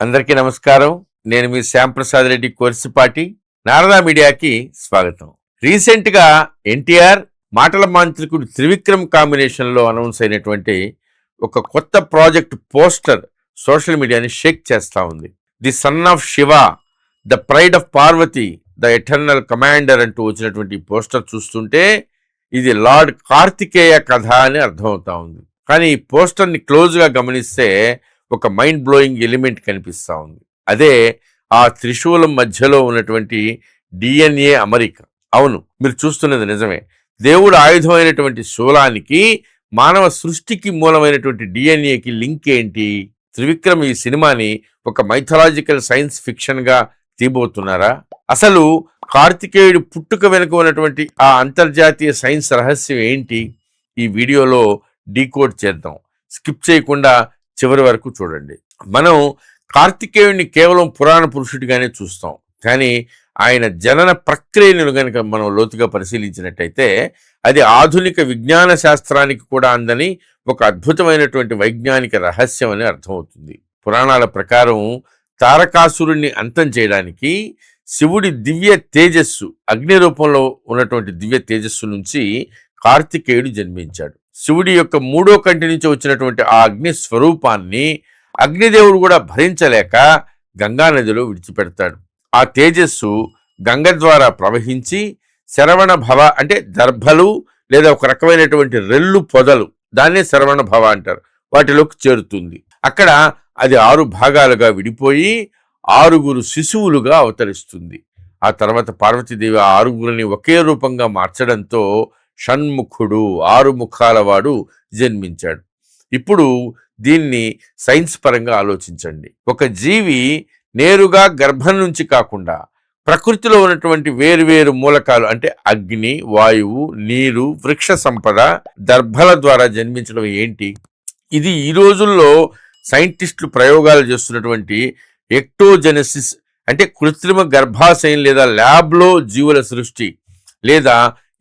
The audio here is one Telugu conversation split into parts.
అందరికీ నమస్కారం. నేను మీ శ్యాంప్రసాద్ రెడ్డి కోర్సుపాటి. నారదా మీడియాకి స్వాగతం. రీసెంట్ గా ఎన్టీఆర్ మాటల మాంత్రికుడు త్రివిక్రమ్ కాంబినేషన్ లో అనౌన్స్ అయినటువంటి ఒక కొత్త ప్రాజెక్ట్ పోస్టర్ సోషల్ మీడియాని షేక్ చేస్తా ఉంది. The son of Shiva, the pride of Parvati, the eternal commander అంటూ వచ్చినటువంటి పోస్టర్ చూస్తుంటే ఇది లార్డ్ కార్తికేయ కథ అని అర్థమవుతా ఉంది. కానీ ఈ పోస్టర్ని క్లోజ్గా గమనిస్తే ఒక మైండ్ బ్లోయింగ్ ఎలిమెంట్ కనిపిస్తూ ఉంది. అదే ఆ త్రిశూలం మధ్యలో ఉన్నటువంటి డిఎన్ఏ అమరిక. అవును, మీరు చూస్తున్నది నిజమే. దేవుడు ఆయుధమైనటువంటి శూలానికి మానవ సృష్టికి మూలమైనటువంటి డిఎన్ఏకి లింక్ ఏంటి? త్రివిక్రమ్ ఈ సినిమాని ఒక మైథలాజికల్ సైన్స్ ఫిక్షన్గా తీయబోతున్నారా? అసలు కార్తికేయుడు పుట్టుక వెనుక ఉన్నటువంటి ఆ అంతర్జాతీయ సైన్స్ రహస్యం ఏంటి? ఈ వీడియోలో డీకోడ్ చేద్దాం. స్కిప్ చేయకుండా చివరి వరకు చూడండి. మనం కార్తికేయుడిని కేవలం పురాణ పురుషుడిగానే చూస్తాం, కానీ ఆయన జనన ప్రక్రియను కనుక మనం లోతుగా పరిశీలించినట్టయితే అది ఆధునిక విజ్ఞాన శాస్త్రానికి కూడా అందని ఒక అద్భుతమైనటువంటి వైజ్ఞానిక రహస్యం అని అర్థమవుతుంది. పురాణాల ప్రకారం తారకాసురుణ్ణి అంతం చేయడానికి శివుడి దివ్య తేజస్సు, అగ్ని రూపంలో ఉన్నటువంటి దివ్య తేజస్సు నుంచి కార్తికేయుడు జన్మించాడు. శివుడి యొక్క మూడో కంటి నుంచి వచ్చినటువంటి ఆ అగ్ని స్వరూపాన్ని అగ్నిదేవుడు కూడా భరించలేక గంగానదిలో విడిచిపెడతాడు. ఆ తేజస్సు గంగ ద్వారా ప్రవహించి శరవణ భవ అంటే దర్భలు లేదా ఒక రకమైనటువంటి రెల్లు పొదలు, దాన్నే శరవణ భవ అంటారు, వాటిలోకి చేరుతుంది. అక్కడ అది 6 భాగాలుగా విడిపోయి 6 శిశువులుగా అవతరిస్తుంది. ఆ తర్వాత పార్వతీదేవి ఆ 6 ఒకే రూపంగా మార్చడంతో షణ్ముఖుడు, 6 ముఖాల వాడు జన్మించాడు. ఇప్పుడు దీన్ని సైన్స్ పరంగా ఆలోచించండి. ఒక జీవి నేరుగా గర్భం నుంచి కాకుండా ప్రకృతిలో ఉన్నటువంటి వేరువేరు మూలకాలు అంటే అగ్ని, వాయువు, నీరు, వృక్ష సంపద, దర్భల ద్వారా జన్మించడం ఏంటి? ఇది ఈ రోజుల్లో సైంటిస్టులు ప్రయోగాలు చేస్తున్నటువంటి ఎక్టోజెనసిస్ అంటే కృత్రిమ గర్భాశయం లేదా ల్యాబ్లో జీవుల సృష్టి లేదా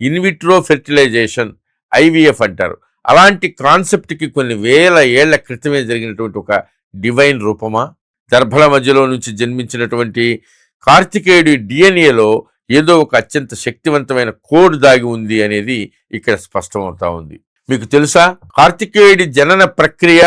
ఇన్విట్రో ఫెర్టిలైజేషన్, ఐవిఎఫ్ అంటారు. అలాంటి కాన్సెప్ట్కి కొన్ని వేల ఏళ్ల క్రితమే జరిగినటువంటి ఒక డివైన్ రూపమా? దర్భల మధ్యలో నుంచి జన్మించినటువంటి కార్తికేయుడి డిఎన్ఏలో ఏదో ఒక అత్యంత శక్తివంతమైన కోడ్ దాగి ఉంది అనేది ఇక్కడ స్పష్టమవుతా ఉంది. మీకు తెలుసా, కార్తికేయుడి జనన ప్రక్రియ,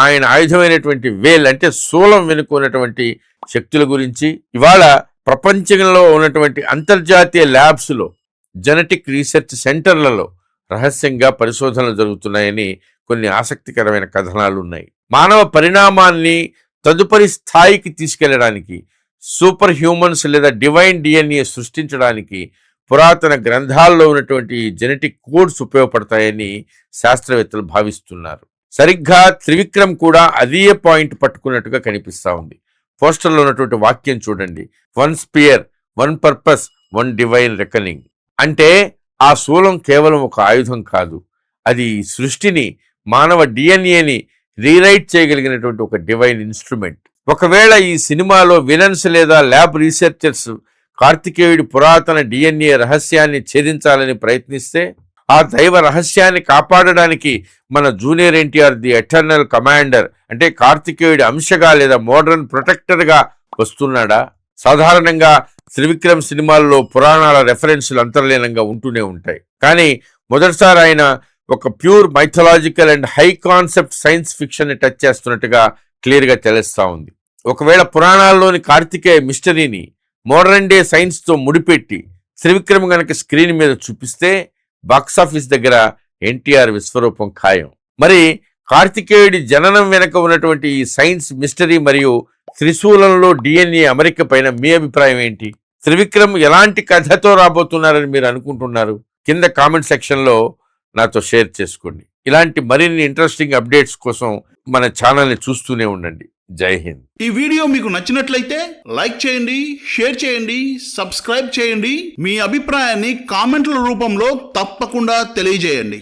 ఆయన ఆయుధమైనటువంటి వేల్ అంటే శూలం వెనుకున్నటువంటి శక్తుల గురించి ఇవాళ ప్రపంచంలో ఉన్నటువంటి అంతర్జాతీయ ల్యాబ్స్లో, జెనెటిక్ రీసెర్చ్ సెంటర్లలో రహస్యంగా పరిశోధనలు జరుగుతున్నాయని కొన్ని ఆసక్తికరమైన కథనాలు ఉన్నాయి. మానవ పరిణామాన్ని తదుపరి స్థాయికి తీసుకెళ్లడానికి, సూపర్ హ్యూమన్స్ లేదా డివైన్ డిఎన్ఏ సృష్టించడానికి పురాతన గ్రంథాల్లో ఉన్నటువంటి జెనెటిక్ కోడ్స్ ఉపయోగపడతాయని శాస్త్రవేత్తలు భావిస్తున్నారు. సరిగ్గా త్రివిక్రమ్ కూడా అదే పాయింట్ పట్టుకున్నట్టుగా కనిపిస్తా ఉంది. పోస్టర్లో ఉన్నటువంటి వాక్యం చూడండి, 1 స్పియర్, 1 పర్పస్, 1 డివైన్ రెకనింగ్. అంటే ఆ శూలం కేవలం ఒక ఆయుధం కాదు, అది సృష్టిని, మానవ డిఎన్ఏని రీరైట్ చేయగలిగినటువంటి ఒక డివైన్ ఇన్స్ట్రుమెంట్. ఒకవేళ ఈ సినిమాలో విలన్స్ లేదా ల్యాబ్ రీసెర్చర్స్ కార్తికేయుడి పురాతన డిఎన్ఏ రహస్యాన్ని ఛేదించాలని ప్రయత్నిస్తే, ఆ దైవ రహస్యాన్ని కాపాడడానికి మన junior NTR the eternal commander అంటే కార్తికేయుడి అంశగా లేదా మోడర్న్ ప్రొటెక్టర్గా వస్తున్నాడా? సాధారణంగా త్రివిక్రమ్ సినిమాల్లో పురాణాల రెఫరెన్స్లు అంతర్లీనంగా ఉంటూనే ఉంటాయి, కానీ మొదటిసారి ఆయన ఒక pure mythological and high concept science fiction ని టచ్ చేస్తున్నట్టుగా క్లియర్గా తెలుస్తా ఉంది. ఒకవేళ పురాణాల్లోని కార్తికేయ మిస్టరీని మోడర్న్ డే సైన్స్ తో ముడిపెట్టి త్రివిక్రమ్ గనక స్క్రీన్ మీద చూపిస్తే బాక్సాఫీస్ దగ్గర ఎన్టీఆర్ విశ్వరూపం ఖాయం. మరి కార్తికేయుడి జననం వెనక ఉన్నటువంటి ఈ సైన్స్ మిస్టరీ మరియు త్రిశూలంలో డిఎన్ఏ అమరిక పైన మీ అభిప్రాయం ఏంటి? త్రివిక్రమ్ ఎలాంటి కథతో రాబోతున్నారని మీరు అనుకుంటున్నారు? కింద కామెంట్ సెక్షన్లో నాతో షేర్ చేసుకోండి. ఇలాంటి మరిన్ని ఇంట్రెస్టింగ్ అప్డేట్స్ కోసం మన ఛానల్ని చూస్తూనే ఉండండి. జై హింద్. ఈ వీడియో మీకు నచ్చినట్లయితే లైక్ చేయండి, షేర్ చేయండి, సబ్స్క్రైబ్ చేయండి. మీ అభిప్రాయాన్ని కామెంట్ల రూపంలో తప్పకుండా తెలియజేయండి.